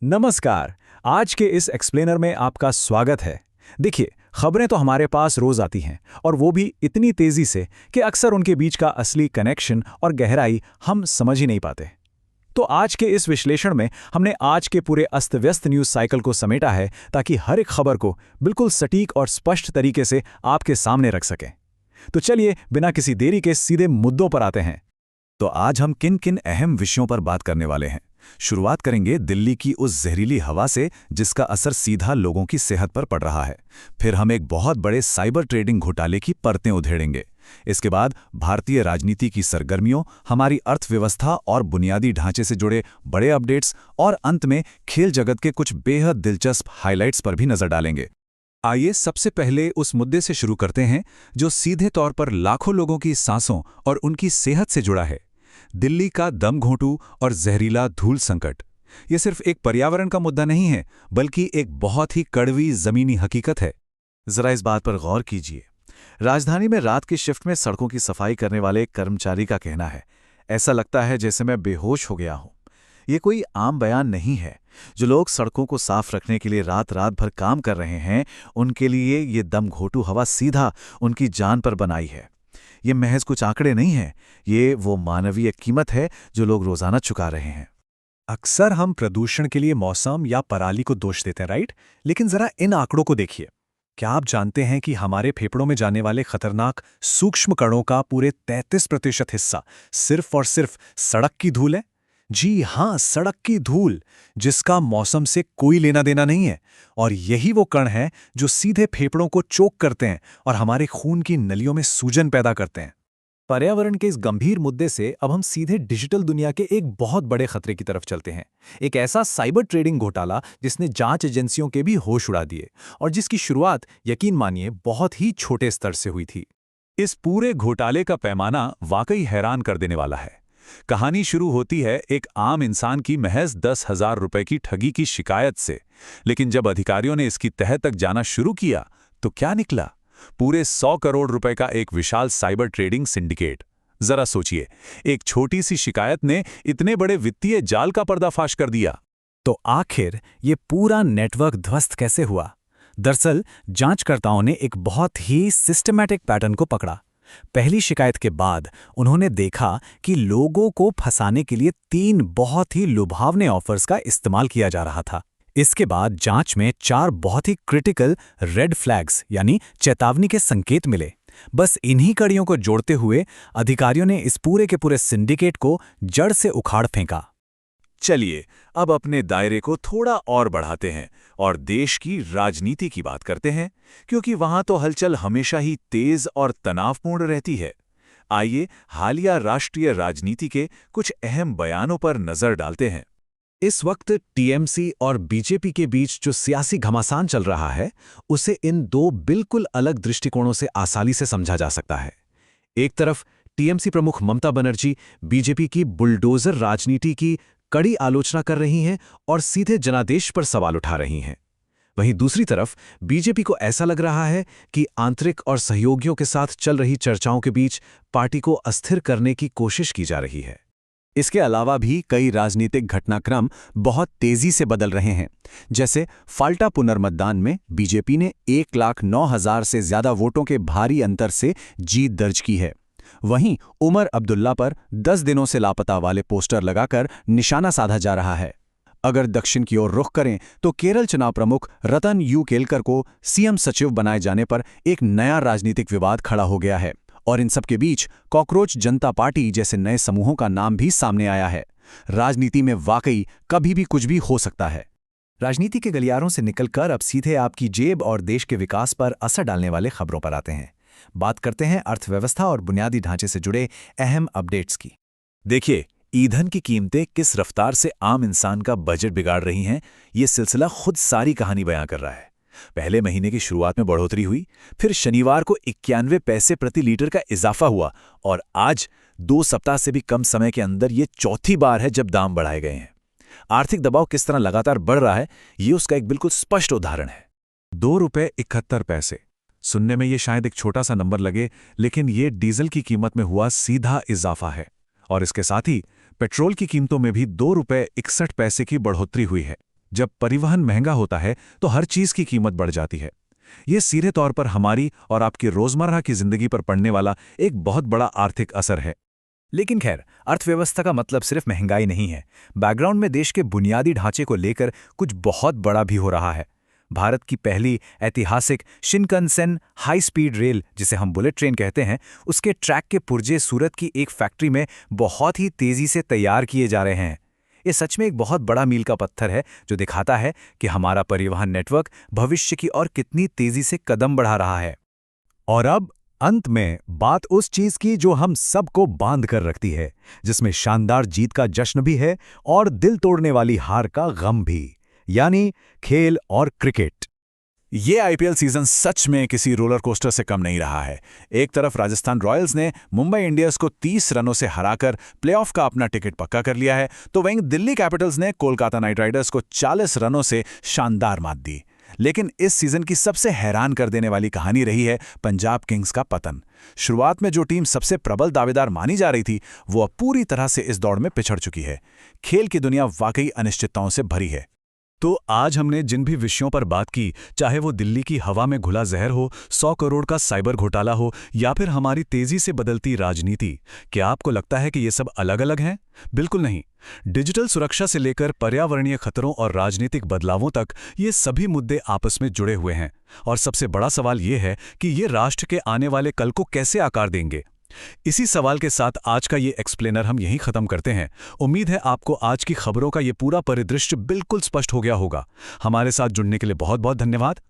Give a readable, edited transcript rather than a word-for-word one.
नमस्कार। आज के इस एक्सप्लेनर में आपका स्वागत है। देखिए, खबरें तो हमारे पास रोज आती हैं और वो भी इतनी तेजी से कि अक्सर उनके बीच का असली कनेक्शन और गहराई हम समझ ही नहीं पाते। तो आज के इस विश्लेषण में हमने आज के पूरे अस्त-व्यस्त न्यूज़ साइकिल को समेटा है ताकि हर एक खबर को बिल्कुल सटीक और स्पष्ट तरीके से आपके सामने रख सकें। तो चलिए, बिना किसी देरी के सीधे मुद्दों पर आते हैं। तो आज हम किन किन अहम विषयों पर बात करने वाले हैं। शुरुआत करेंगे दिल्ली की उस जहरीली हवा से जिसका असर सीधा लोगों की सेहत पर पड़ रहा है। फिर हम एक बहुत बड़े साइबर ट्रेडिंग घोटाले की परतें उधेड़ेंगे। इसके बाद भारतीय राजनीति की सरगर्मियों, हमारी अर्थव्यवस्था और बुनियादी ढांचे से जुड़े बड़े अपडेट्स और अंत में खेल जगत के कुछ बेहद दिलचस्प हाइलाइट्स पर भी नजर डालेंगे। आइए सबसे पहले उस मुद्दे से शुरू करते हैं जो सीधे तौर पर लाखों लोगों की सांसों और उनकी सेहत से जुड़ा है। दिल्ली का दम घोंटू और जहरीला धूल संकट। ये सिर्फ एक पर्यावरण का मुद्दा नहीं है, बल्कि एक बहुत ही कड़वी जमीनी हकीकत है। जरा इस बात पर गौर कीजिए। राजधानी में रात की शिफ्ट में सड़कों की सफाई करने वाले एक कर्मचारी का कहना है, ऐसा लगता है जैसे मैं बेहोश हो गया हूं। ये कोई आम बयान नहीं है। जो लोग सड़कों को साफ रखने के लिए रात रात भर काम कर रहे हैं, उनके लिए ये दम घोंटू हवा सीधा उनकी जान पर बनाई है। ये महज कुछ आंकड़े नहीं हैं, ये वो मानवीय कीमत है जो लोग रोजाना चुका रहे हैं। अक्सर हम प्रदूषण के लिए मौसम या पराली को दोष देते हैं, राइट? लेकिन जरा इन आंकड़ों को देखिए। क्या आप जानते हैं कि हमारे फेफड़ों में जाने वाले खतरनाक सूक्ष्म कणों का पूरे 33% हिस्सा सिर्फ और सिर्फ सड़क की धूल है? जी हां, सड़क की धूल, जिसका मौसम से कोई लेना देना नहीं है। और यही वो कण हैं जो सीधे फेफड़ों को चोक करते हैं और हमारे खून की नलियों में सूजन पैदा करते हैं। पर्यावरण के इस गंभीर मुद्दे से अब हम सीधे डिजिटल दुनिया के एक बहुत बड़े खतरे की तरफ चलते हैं। एक ऐसा साइबर ट्रेडिंग घोटाला जिसने जांच एजेंसियों के भी होश उड़ा दिए और जिसकी शुरुआत, यकीन मानिए, बहुत ही छोटे स्तर से हुई थी। इस पूरे घोटाले का पैमाना वाकई हैरान कर देने वाला है। कहानी शुरू होती है एक आम इंसान की महज 10,000 रुपए की ठगी की शिकायत से। लेकिन जब अधिकारियों ने इसकी तह तक जाना शुरू किया तो क्या निकला? पूरे 100 करोड़ रुपए का एक विशाल साइबर ट्रेडिंग सिंडिकेट। जरा सोचिए, एक छोटी सी शिकायत ने इतने बड़े वित्तीय जाल का पर्दाफाश कर दिया। तो आखिर ये पूरा नेटवर्क ध्वस्त कैसे हुआ? दरअसल जांचकर्ताओं ने एक बहुत ही सिस्टमैटिक पैटर्न को पकड़ा। पहली शिकायत के बाद उन्होंने देखा कि लोगों को फंसाने के लिए 3 बहुत ही लुभावने ऑफर्स का इस्तेमाल किया जा रहा था। इसके बाद जांच में 4 बहुत ही क्रिटिकल रेड फ्लैग्स यानी चेतावनी के संकेत मिले। बस इन्हीं कड़ियों को जोड़ते हुए अधिकारियों ने इस पूरे के पूरे सिंडिकेट को जड़ से उखाड़ फेंका। चलिए अब अपने दायरे को थोड़ा और बढ़ाते हैं और देश की राजनीति की बात करते हैं, क्योंकि वहां तो हलचल हमेशा ही तेज और तनावपूर्ण रहती है। आइए हालिया राष्ट्रीय राजनीति के कुछ अहम बयानों पर नजर डालते हैं। इस वक्त टीएमसी और बीजेपी के बीच जो सियासी घमासान चल रहा है, उसे इन 2 बिल्कुल अलग दृष्टिकोणों से आसानी से समझा जा सकता है। एक तरफ टीएमसी प्रमुख ममता बनर्जी बीजेपी की बुलडोजर राजनीति की कड़ी आलोचना कर रही हैं और सीधे जनादेश पर सवाल उठा रही हैं। वहीं दूसरी तरफ बीजेपी को ऐसा लग रहा है कि आंतरिक और सहयोगियों के साथ चल रही चर्चाओं के बीच पार्टी को अस्थिर करने की कोशिश की जा रही है। इसके अलावा भी कई राजनीतिक घटनाक्रम बहुत तेजी से बदल रहे हैं। जैसे फाल्टा पुनर्मतदान में बीजेपी ने 1,09,000 से ज्यादा वोटों के भारी अंतर से जीत दर्ज की है। वहीं उमर अब्दुल्ला पर 10 दिनों से लापता वाले पोस्टर लगाकर निशाना साधा जा रहा है। अगर दक्षिण की ओर रुख करें तो केरल चुनाव प्रमुख रतन यू केलकर को सीएम सचिव बनाए जाने पर एक नया राजनीतिक विवाद खड़ा हो गया है। और इन सब के बीच कॉकरोच जनता पार्टी जैसे नए समूहों का नाम भी सामने आया है। राजनीति में वाकई कभी भी कुछ भी हो सकता है। राजनीति के गलियारों से निकलकर अब सीधे आपकी जेब और देश के विकास पर असर डालने वाले खबरों पर आते हैं। बात करते हैं अर्थव्यवस्था और बुनियादी ढांचे से जुड़े अहम अपडेट्स की। देखिए, ईंधन की कीमतें किस रफ्तार से आम इंसान का बजट बिगाड़ रही हैं, ये सिलसिला खुद सारी कहानी बयां कर रहा है। पहले महीने की शुरुआत में बढ़ोतरी हुई, फिर शनिवार को 91 पैसे प्रति लीटर का इजाफा हुआ और आज 2 सप्ताह से भी कम समय के अंदर ये चौथी बार है जब दाम बढ़ाए गए हैं। आर्थिक दबाव किस तरह लगातार बढ़ रहा है, ये उसका एक बिल्कुल स्पष्ट उदाहरण है। 2 रुपये 71 पैसे। सुनने में ये शायद एक छोटा सा नंबर लगे, लेकिन ये डीजल की कीमत में हुआ सीधा इजाफा है। और इसके साथ ही पेट्रोल की कीमतों में भी 2 रुपये 61 पैसे की बढ़ोतरी हुई है। जब परिवहन महंगा होता है तो हर चीज की कीमत बढ़ जाती है। ये सीधे तौर पर हमारी और आपकी रोजमर्रा की जिंदगी पर पड़ने वाला एक बहुत बड़ा आर्थिक असर है। लेकिन खैर, अर्थव्यवस्था का मतलब सिर्फ महंगाई नहीं है। बैकग्राउंड में देश के बुनियादी ढांचे को लेकर कुछ बहुत बड़ा भी हो रहा है। भारत की पहली ऐतिहासिक शिनकनसेन हाई स्पीड रेल, जिसे हम बुलेट ट्रेन कहते हैं, उसके ट्रैक के पुर्जे सूरत की एक फैक्ट्री में बहुत ही तेजी से तैयार किए जा रहे हैं। ये सच में एक बहुत बड़ा मील का पत्थर है जो दिखाता है कि हमारा परिवहन नेटवर्क भविष्य की ओर कितनी तेजी से कदम बढ़ा रहा है। और अब अंत में बात उस चीज की जो हम सबको बांध कर रखती है, जिसमें शानदार जीत का जश्न भी है और दिल तोड़ने वाली हार का गम भी, यानी खेल और क्रिकेट। ये आईपीएल सीजन सच में किसी रोलर कोस्टर से कम नहीं रहा है। एक तरफ राजस्थान रॉयल्स ने मुंबई इंडियंस को 30 रनों से हराकर प्लेऑफ का अपना टिकट पक्का कर लिया है, तो वहीं दिल्ली कैपिटल्स ने कोलकाता नाइट राइडर्स को 40 रनों से शानदार मात दी। लेकिन इस सीजन की सबसे हैरान कर देने वाली कहानी रही है पंजाब किंग्स का पतन। शुरुआत में जो टीम सबसे प्रबल दावेदार मानी जा रही थी, वो अब पूरी तरह से इस दौड़ में पिछड़ चुकी है। खेल की दुनिया वाकई अनिश्चितताओं से भरी है। तो आज हमने जिन भी विषयों पर बात की, चाहे वो दिल्ली की हवा में घुला जहर हो, 100 करोड़ का साइबर घोटाला हो, या फिर हमारी तेजी से बदलती राजनीति, क्या आपको लगता है कि ये सब अलग अलग हैं? बिल्कुल नहीं। डिजिटल सुरक्षा से लेकर पर्यावरणीय खतरों और राजनीतिक बदलावों तक ये सभी मुद्दे आपस में जुड़े हुए हैं। और सबसे बड़ा सवाल ये है कि ये राष्ट्र के आने वाले कल को कैसे आकार देंगे। इसी सवाल के साथ आज का ये एक्सप्लेनर हम यहीं खत्म करते हैं। उम्मीद है आपको आज की खबरों का ये पूरा परिदृश्य बिल्कुल स्पष्ट हो गया होगा। हमारे साथ जुड़ने के लिए बहुत बहुत धन्यवाद।